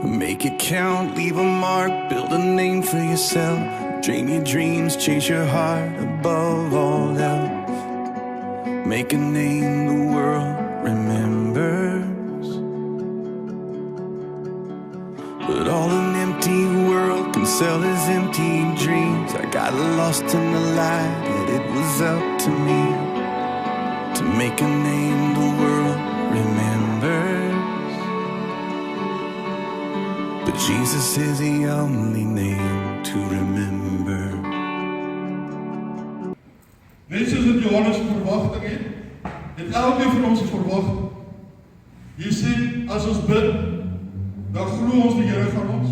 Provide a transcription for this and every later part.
Make it count, leave a mark, build a name for yourself. Dream your dreams, chase your heart above all else. Make a name the world remembers. But all an empty world can sell is empty dreams. I got lost in the light, yet it was up to me to make a name the world remembers. But Jesus is the only name to remember. Net soos wat Johannes verwagting het elkeen van ons 'n verwagting. Jy sien, as ons bid, dan glo ons die Here gaan ons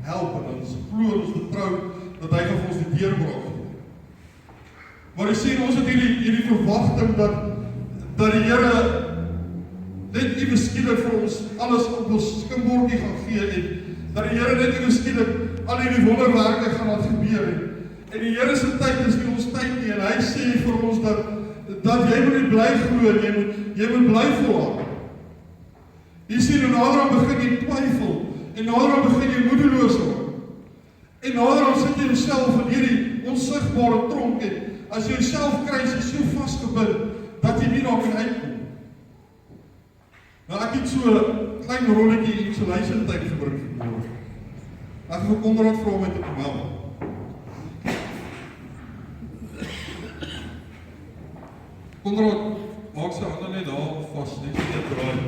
help en ons glo en ons vertrou dat hy gaan vir ons die deurbraak gee. Maar jy sien, ons het hierdie verwagting dat die Here net ewe skielik vir ons alles op ons skimbordjie gaan gee en dat die Here net ewe skielik al hierdie wonderwerke gaan laat gebeur en die Here se tyd is nie ons tyd nie en hy sê vir ons dat jy moet bly glo en jy moet bly volhard. Jy sien, en naderhand begin jy twyfel, en naderhand begin jy moedeloos word. En naderhand sit jy jouself in hierdie onsigbare tronk en as jy jouself kry, is jy so vasgebind dat jy nie daar kan uitkom. Nou ek het so 'n klein rolletjie isolation tyd gebring vanmôre. Ek wil Konrad vra om my te kom help. Konrad, maak sy hande net daar vas, net so net draai.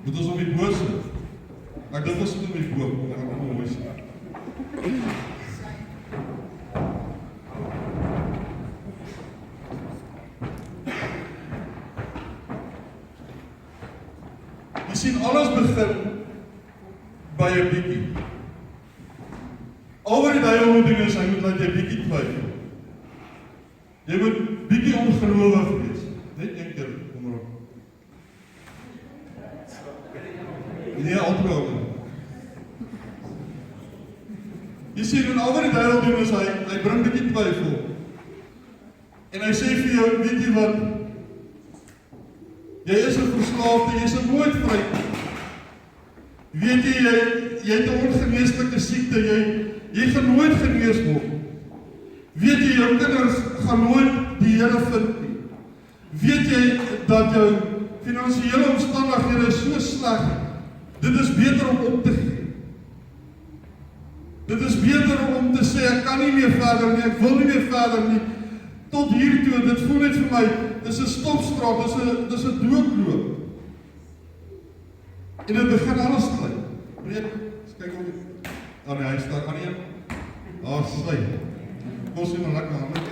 Moet ons op die boot sit. Ek dink ons sit op die boot, ek gaan kom mooi sit. Jy sien, alles begin by 'n bietjie. Al wat die duiwel moet doen is, hy moet laat jy bietjie twyfel. Jy moet bietjie ongelowig wees. Net een keer, kom erop. Nee, altyd. Jy sien, en al wat die duiwel doen is, hy bring bietjie twyfel. En hy sê vir jou, weet jy wat? Jy is 'n verslaafde, jy is nooit vry. Weet jy, jy het 'n ongeneeslike siekte, jy gaan nooit genees word. Weet jy, jou kinders gaan nooit die Here vind nie. Weet jy dat jou finansiële omstandighede is so sleg, dit is beter om op te gee. Dit is beter om te sê, ek kan nie meer verder nie, ek wil nie meer verder nie. Tot hier toe, dit voel net vir my, dis 'n stopstraat, dis 'n doodloop. En dit begin alles klein. Breek, kyk op die, nee, hy staan aan die een. Daar sy. Kom sê maar lekker handen.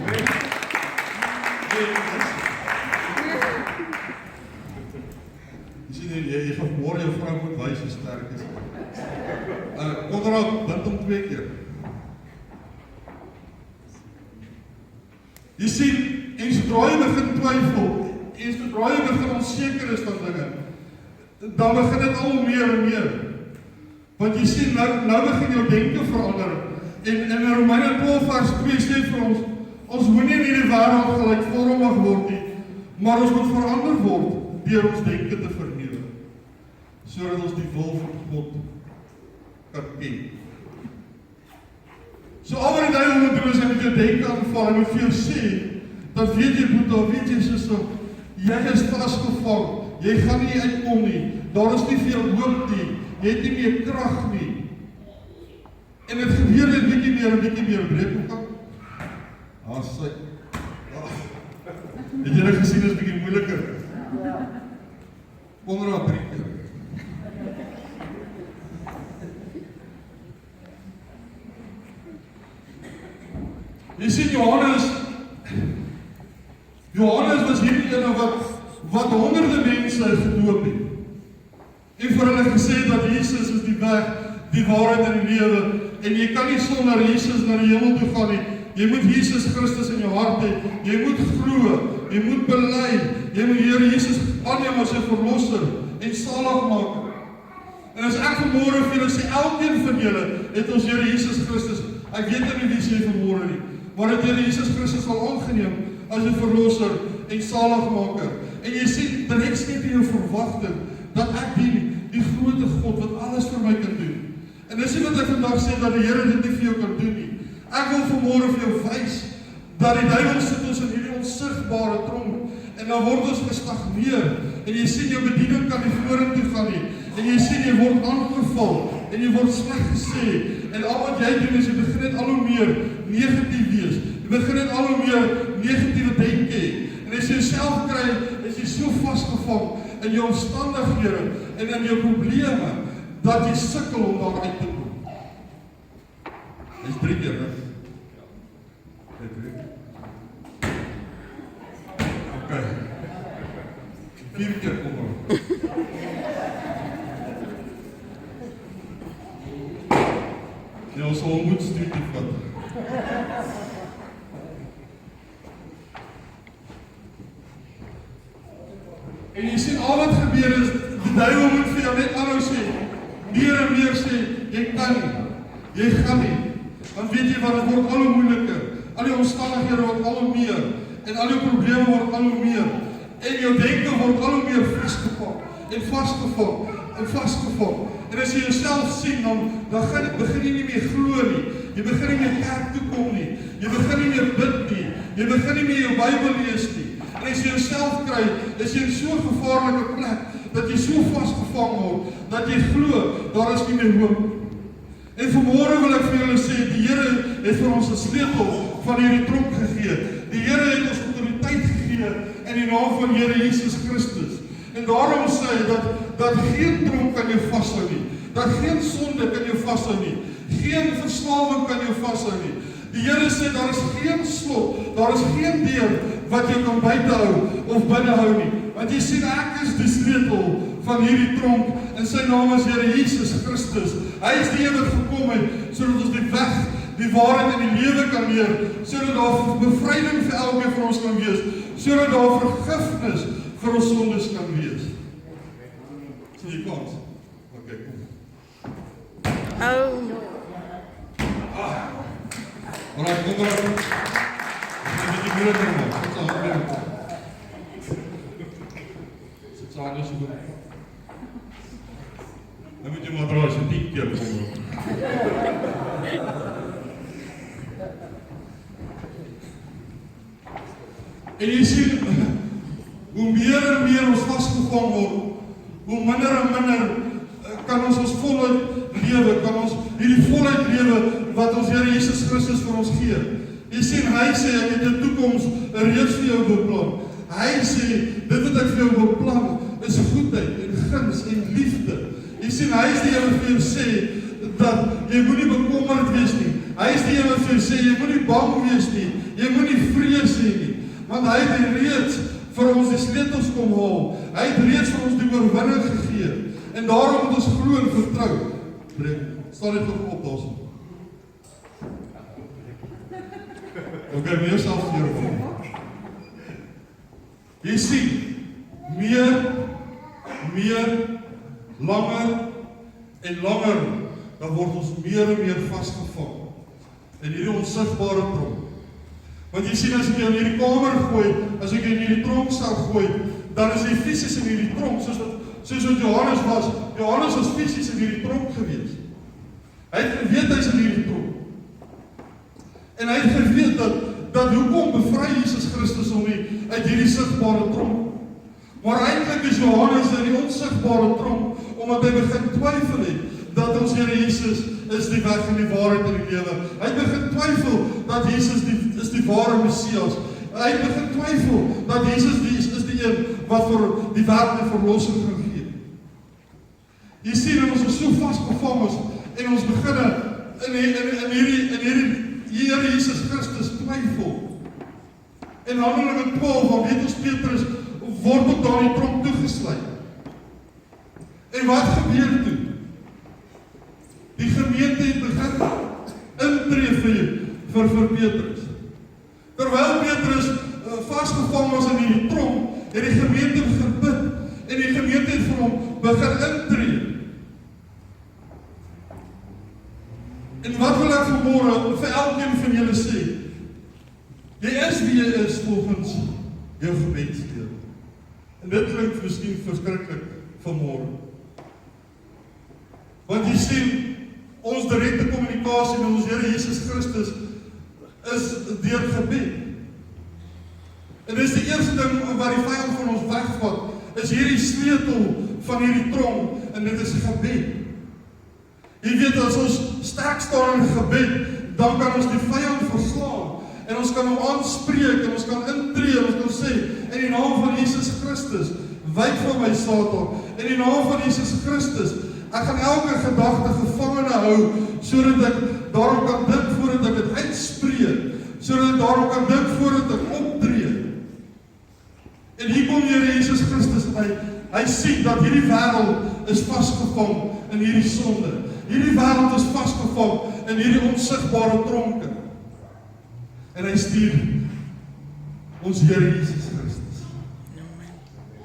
Jy sien, jy gaan môre jou vrou moet wys hoe sterk is. Konrad, bind hom 2 keer. Jy sien, en sodra jy begin twyfel, en sodra jy begin onseker is van dinge, dan begin dit al meer en meer. Want jy sien, nou begin jou denke verander. En in Romeine 12 vers 2 sê vir ons moet nie in die wêreld gelykvormig word nie, maar ons moet verander word deur ons denke te vernuwe, sodat ons die wil van God kan ken. So al wat die duiwel moet doen is hy moet jou denke aanval, hy moet vir jou sê, dat weet jy Boeta, weet jy so, jy is vasgevang, jy gaan nie uitkom nie, daar is nie veel hoop nie, jy het nie meer krag nie. En het gebeur net bietjie meer, breek ook aan. Sy. Het jy nou gesien, is bietjie moeiliker. Konrad, 3 keer. Jy sien, Johannes was hierdie ene wat honderde mense gedoop het. En vir hulle gesê dat Jesus is die weg, die waarheid en die lewe. En jy kan nie sonder Jesus na die hemel toe gaan nie. Jy moet Jesus Christus in jou hart hê. Jy moet glo, jy moet bely, jy moet Here Jesus aanneem as sy verlosser en saligmaker. En as ek vanmôre vir julle sê, elkeen van julle het ons Here Jesus Christus. Ek weet nie wie sê vanmôre nie, maar dat Here Jesus Christus sal aangeneem as 'n verlosser en saligmaker. En jy sien, direk skep jy jou verwagting dat ek die grote God wat alles vir my kan doen. En dis nie wat ek vandag sê dat die Here dit nie vir jou kan doen nie. Ek wil vanmôre vir jou wys dat die duiwel sit ons in hierdie onsigbare tronk en dan word ons gestagneer en jy sien jou bediening kan nie vorentoe gaan nie en jy sien jy word aangeval en jy word sleg gesê en al wat jy doen is jy begin net al hoe meer negatief wees. Jy begin net al hoe meer negatiewe denke hê. En as jy jouself kry, is jy so vasgevang in jou omstandighede en in jou probleme dat jy sukkel om daar uit te kom. Dis 3 keer, hè? Okay. 4 keer kom maar. Ja, ons sal moet studie vat. En jy sien al wat gebeur is, die duiwel moet vir jou net aanhou sê, meer en meer sê, jy kan nie, jy gaan nie. Want weet jy wat, het word al hoe moeiliker, al die omstandighede word al hoe meer, en al die probleme word al hoe meer, en jou denke word al hoe meer vastgevang, en vastgevang, en vastgevang. En as jy jouself sien, dan begin jy nie meer glo nie, jy begin nie meer kerk toe kom nie, jy begin nie meer bid nie, jy begin nie meer jou Bybel lees nie. En as jy jouself kry, is jy in so'n gevaarlike plek, dat jy so vastgevang word, dat jy glo, daar is nie meer hoop. En vanmôre wil ek vir julle sê, die Here het vir ons 'n sleutel van hierdie tronk gegee. Die Here het ons autoriteit gegee in die naam van Here Jesus Christus. En daarom sê hy dat geen tronk kan jou vashou nie, dat geen sonde kan jou vashou nie, geen verslawing kan jou vashou nie. Die Here sê daar is geen slot, daar is geen deur wat jy kan buitehou of binnehou nie. Want jy sien ek is die sleutel van hierdie tronk en sy naam is Here Jesus Christus. Hy is die een wat gekom het sodat ons die weg, die waarheid en die lewe kan leer, sodat daar bevryding vir elkeen van ons kan wees, sodat daar vergifnis vir ons sondes kan wees. Sien jy kans? Okay, kom. Alright, kom maar. Dit is die moeilijker man. Wat sal het doen? Sit saam is goed. Dan moet jy maar draai, so 10 keer kom. En jy sien, hoe meer en meer ons vastgevang word, hoe minder en minder kan ons voluit lewe, kan ons hierdie voluit lewe wat ons Here Jesus Christus vir ons gee. Jy sien, hy sê, ek het 'n toekoms reeds vir jou beplan. Hy sê, dit wat ek vir jou beplan, is goedheid en guns en liefde. Jy sien, hy is die een wat vir jou sê, dat jy moet nie bekommerd wees nie. Hy is die een wat vir jou sê, jy moet nie bang wees nie, jy moet nie vrees hê nie. Want hy het reeds vir ons die sleutels kom haal. Hy het reeds vir ons die oorwinning gegee. En daarom moet ons glo en vertrou. Staan net nog op daarso. Okay, meer self hier kom. Jy sien, meer, langer en langer, dan word ons meer en meer vastgevang in hierdie onsigbare tronk. Want jy sien, as ek jou in hierdie kamer gooi, as ek jou in hierdie tronk sal gooi, dan is jy fisies in hierdie tronk, soos wat Johannes was. Johannes was fisies in hierdie tronk gewees. Hy het geweet hy is in hierdie tronk. En hy het geweet dat hoekom bevry Jesus Christus hom nie uit hierdie sigbare tronk. Maar eintlik is Johannes in die onsigbare tronk, omdat hy begin twyfel het, dat ons Here Jesus is die weg en die waarheid in die lewe. Hy begin twyfel dat Jesus is die ware Messias. Hy begin twyfel dat Jesus is die een wat vir die wêreld die verlossing gaan gee. Jy sien, ons is so vasgevang en ons begin in hierdie Here Jesus Christus twyfel. En Handelinge 12, waar weet ons Petrus word op daardie tronk toegesluit. En wat gebeur toe? Die gemeente het begin intree vir Petrus. Terwyl Petrus vasgevang was in die tronk, het die gemeente begin bid en die gemeente het vir hom begin intree. En wat wil ek vanmôre vir elkeen van julle sê? Jy is wie jy is volgens jou gebedslewe. En dit klink miskien verskriklik vanmôre. Want jy sien, ons direkte kommunikasie met ons Here Jesus Christus is deur gebed. En dis die eerste ding wat die vyand van ons wegvat, is hierdie sleutel van hierdie tronk, en dit is gebed. Jy weet, as ons sterk staan in gebed, dan kan ons die vyand verslaan, en ons kan hom aanspreek, en ons kan intree, en ons kan sê, in die naam van Jesus Christus, wyk van my Satan, in die naam van Jesus Christus, ek gaan elke gedagte gevangene hou, sodat ek daarom kan dink voordat ek dit uitspreek, sodat ek daarom kan dink voordat ek optree. En hier kom Here Jesus Christus, en hy sien dat hierdie wêreld is vasgevang in hierdie sonde. Hierdie wêreld is vasgevang in hierdie onsigbare tronke. En hy stuur ons Here Jesus Christus.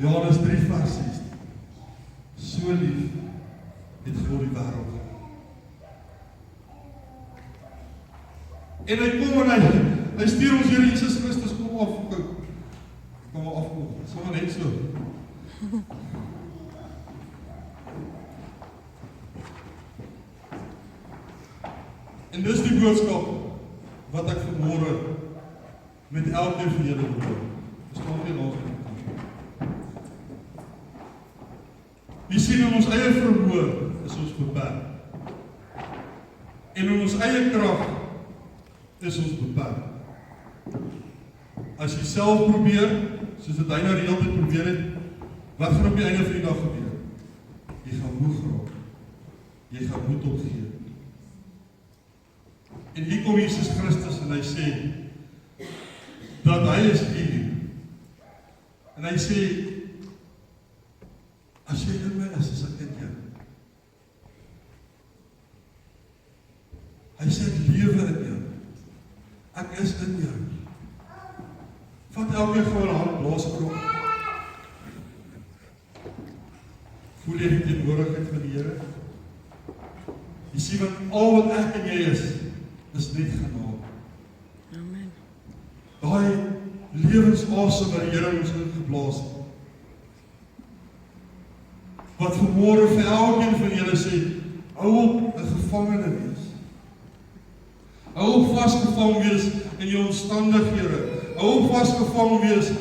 Johannes 3 vers 16. So lief het God die wêreld. En hy kom en hy stuur ons Here Jesus Christus, kom af, kom afkom, sommer net so. En dis die boodskap wat ek vanmôre met elkeen van julle wil doen. Dis nog nie langs met mekaar. Jy sien, in ons eie vermoë is ons beperk. En in ons eie krag is ons beperk. As jy self probeer, soos dit hy nou die hele tyd probeer het, wat gaan op die einde van die dag gebeur? Jy gaan moeg raak. Jy gaan moed opgee. En hier kom Jesus Christus en hy sê, dat hy is hier. En hy sê, as jy in my is ek in jou. Hy sê, ek lewe in jou. Ek is in jou. Vat elkeen van hulle hand, blaas erop. Voel jy die teenwoordigheid van die Here? Jy sien, want al wat ek en jy is net genade. Amen. Daai lewensasem wat die Here ons ingeblaas het. Wat vanmôre vir elkeen van julle sê, hou op 'n gevangene wees. Hou op vasgevang wees in jou omstandighede. Hou op vasgevang wees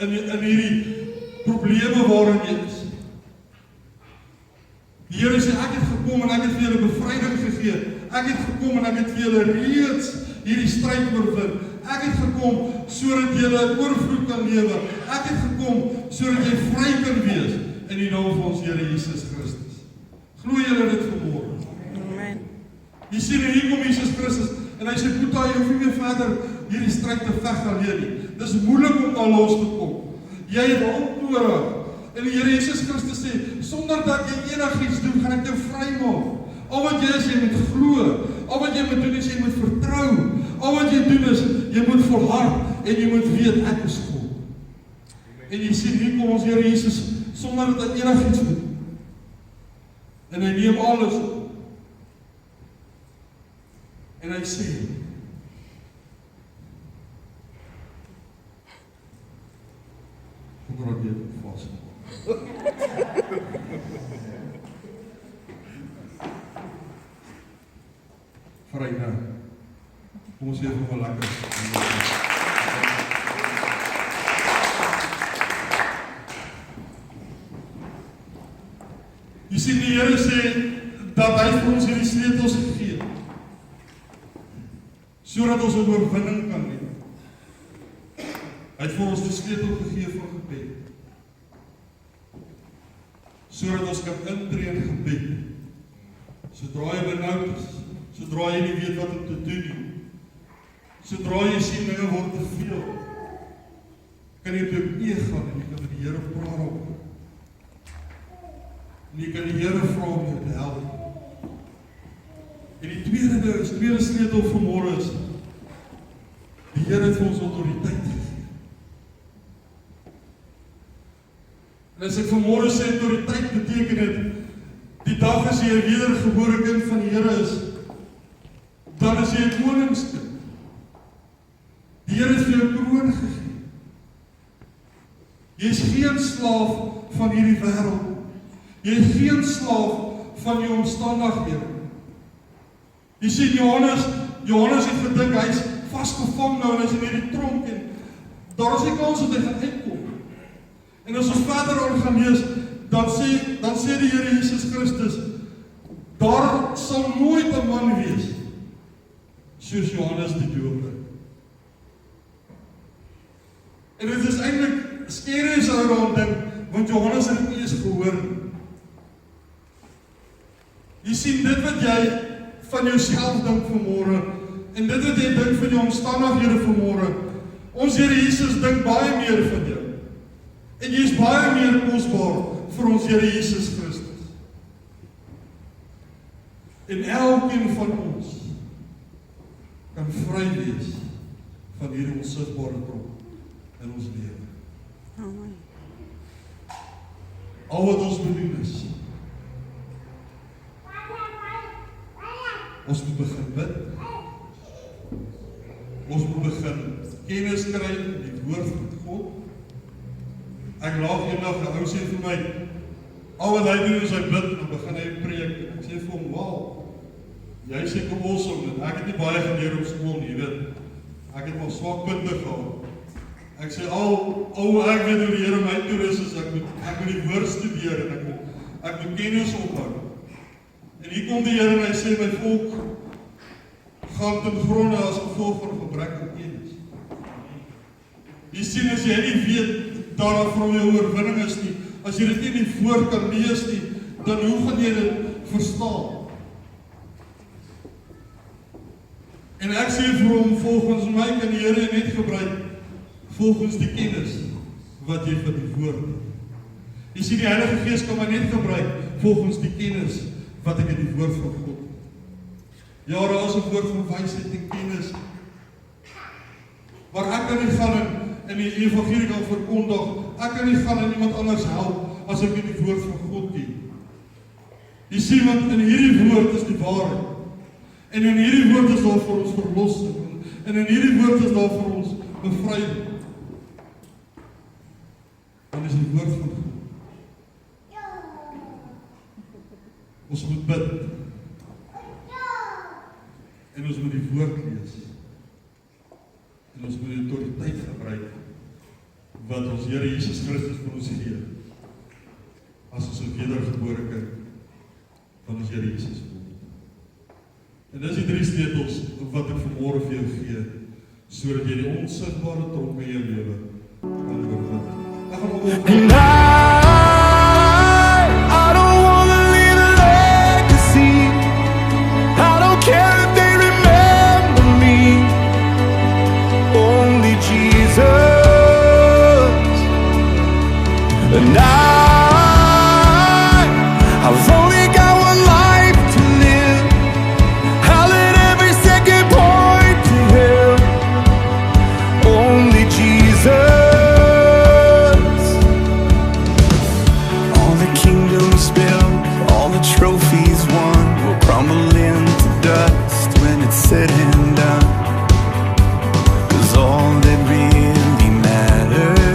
in hierdie probleme waarin jy is. Die Here sê, ek het gekom en ek het vir julle bevryding gegee. Ek het gekom en ek het vir julle reeds hierdie stryd oorwin. Ek het gekom sodat julle in oorvloed kan lewe. Ek het gekom sodat jy vry kan wees in die naam van ons Here Jesus Christus. Glo julle dit vanmôre? Amen. Jy sien, en hier kom Jesus Christus en hy sê, Boeta, jy hoef nie meer verder hierdie stryd te veg alleen nie. Dis moeilik om daar los te kom. Jy het hulp nodig. En die Here Jesus Christus sê, sonder dat jy enigiets doen, gaan ek jou vrymaak. Al wat jy is, jy moet glo. Al wat jy moet doen is, jy moet vertrou. Al wat jy doen is, jy moet volhard en jy moet weet, ek is God. En jy sien, hier kom ons Here Jesus, sonder dat hy enigiets doen. En hy neem alles op. En hy sê, kom raak jy vast. Vry nou. Kom ons leef nog lekker. Jy sien, die Here sê dat hy vir ons hierdie sleutels gegee het, sodat ons 'n oorwinning kan hê. Hy het vir ons die sleutel gegee van gebed, sodat ons kan intree in gebed. Sodra jy benoud is, sodra jy nie weet wat om te doen nie, sodra jy sien dinge word te veel, kan jy op jou knie gaan en jy kan met die Here praat op. En jy kan die Here vra om jou te help. En die tweede sleutel vanmôre is, die Here het vir ons autoriteit gegee. En as ek vanmôre sê autoriteit, beteken dit, die dag as jy 'n wedergebore kind van die Here is, dan is jy 'n koningskind. Die Here het vir jou 'n kroon gegee. Jy is geen slaaf van hierdie wêreld. Jy is geen slaaf van die omstandighede. Jy sien, Johannes het gedink, hy is vasgevang nou en hy is in hierdie tronk en daar is nie kans dat hy gaan uitkom. En as ons verder aan gaan lees, dan sê die Here Jesus Christus, daar sal nooit 'n man wees soos Johannes die Doper. En dit is eintlik skerry as ou daaraan dink, want Johannes het nie eens gehoor nie. Jy sien, dit wat jy van jouself dink vanmôre, en dit wat jy dink van jou omstandighede vanmôre, ons Here Jesus dink baie meer van jou. En jy is baie meer kosbaar vir ons Here Jesus Christus. En elkeen van ons kan vry wees van hierdie onsigbare tronk in ons lewe. Amen. Al wat ons moet doen is, ons moet begin bid. Ons moet begin kennis kry in die woord van God. Ek laat eendag 'n ou sê vir my, al wat hy doen is hy bid, en dan begin hy preek. Ek sê vir hom, wow, jy sê kom awesome, ek het nie baie geleer op skool nie, jy weet. Ek het maar swak punte gehad. Ek sê al ek weet hoe die Here my toerus is, ek moet die woord studeer en ek moet kennis opbou. En hier kom die Here en hy sê, my volk gaan ten gronde as gevolg van gebrek aan kennis. Jy sien, as jy nie weet dat daar vir jou oorwinning is nie, as jy dit nie in die woord kan lees nie, dan hoe gaan jy dit verstaan? En ek sê vir hom, volgens my kan die Here net gebruik volgens die kennis wat jy van die woord het. Jy sien, die Heilige Gees kan my net gebruik volgens die kennis wat ek in die woord van God het. Ja, daar is 'n woord van wysheid en kennis, maar ek kan nie gaan in die evangelie kan verkondig, ek kan nie gaan en iemand anders help as ek nie die woord van God ken. Jy sien, want in hierdie woord is die waarheid. En in hierdie woord is daar vir ons verlossing. En in hierdie woord is daar vir ons bevryding. Want dit is die woord van God. Ons moet bid. En ons moet die woord lees. En ons moet die autoriteit gebruik wat ons Here Jesus Christus vir ons gee. As ons 'n wedergebore kind van ons Here Jesus word. En dis die 3 sleutels wat ek vanmôre vir jou gee, sodat jy die onsigbare tronk in jou lewe kan oorwin. Ek gaan op. And I don't want to leave a legacy. I don't care if they remember me. Only Jesus. And I've only got one life to live. I'll let every second point to Him. Only Jesus. All the kingdoms built, all the trophies won, will crumble into dust when it's said and done. 'Cause all that really matters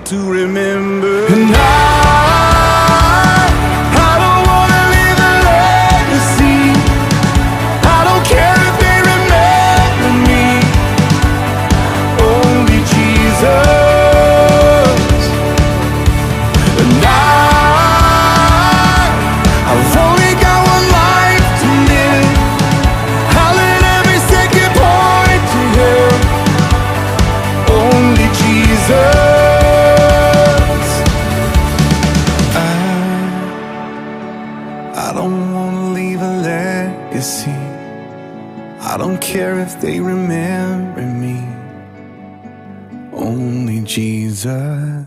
to remember. And I don't wanna leave a legacy. I don't care if they remember me. Only Jesus. And I've only got one life to live. I'll let every second point to Him. Only Jesus. I don't wanna leave a legacy. I don't care if they remember me. Only Jesus.